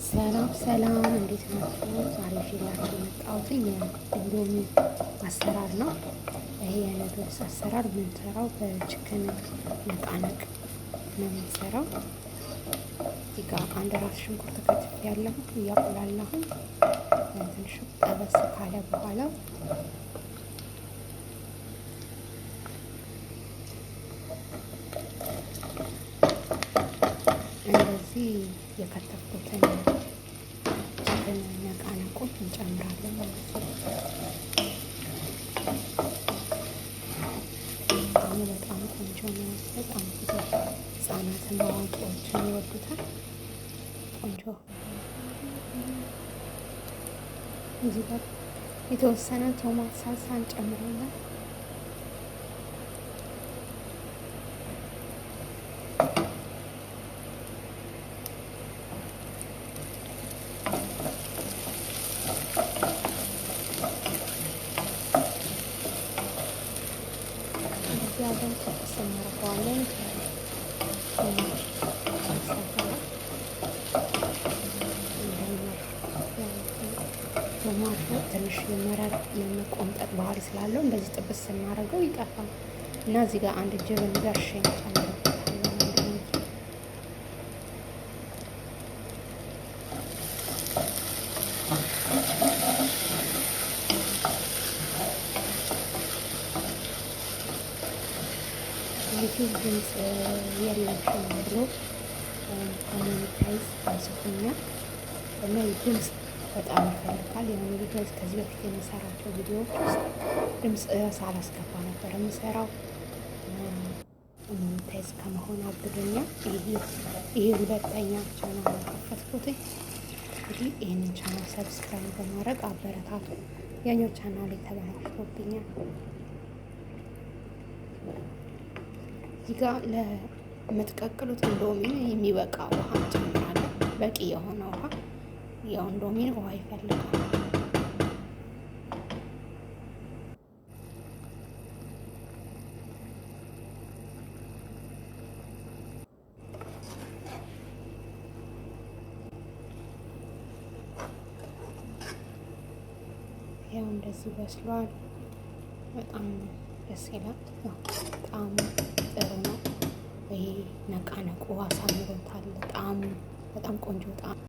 ሰላም ሰላም፣ እንዴት ናችሁ? ዛሬ ይዤላችሁ የመጣሁት የኢንዶሚ አሰራር ነው። ይሄ የኑድልስ አሰራር የምንሰራው በችክን ነቃነቅ ነው የምንሰራው። እዚህ ጋር አንድ ራስ ሽንኩርት ከትፍ ያለሁ እያቁላለሁ። ትንሽ ጠበስ ካለ በኋላ እንደዚህ የከተፍኩትን ችክን ነቃነቆች እንጨምራለን ማለት ነው። በጣም ቆንጆ ነው። በጣም ብዙ ህጻናትና አዋቂዎችን ይወዱታል። ቆንጆ እዚህ ጋር የተወሰነ ቶማት ሳልሳ እንጨምራለን። ያለን ጥብስ እናደርገዋለን። ቶማቶ ትንሽ የመቆምጠጥ ባህሪ ስላለው እንደዚህ ጥብስ ስናደርገው ይጠፋል እና እዚህ ጋር አንድ ጅብን ገርሼ እንጨምርበታለን። ዩቲዩብ ድምፅ የለሽም ብሎ ኮሜንታይዝ አንስቶኛል እና ድምፅ በጣም ይፈልጋል። የሆነ ቪዲዮ ከዚህ በፊት የምሰራቸው ቪዲዮዎች ውስጥ ድምፅ ሳላስገባ ነበር የምሰራው። ኮሜንታይዝ ከመሆን አግዶኛል። ይሄ ሁለተኛ ቻናል ከፈትኩት። እንግዲህ ይህንን ቻናል ሰብስክራይብ በማድረግ አበረታቱ። ያኛው ቻናል ተበላሽቶብኛል። እዚህ ጋር ለምትቀቅሉት ኢንዶሚን የሚበቃ ውሃ እንጨምራለን። በቂ የሆነ ውሃ፣ ያው ኢንዶሚን ውሃ ይፈልጋል። ያው እንደዚህ በስሏል። በጣም ደስ ይላል። በጣም ጥሩ ነው። ይሄ ነቃነቁ አሳምሮታል። በጣም ቆንጆ ጣዕም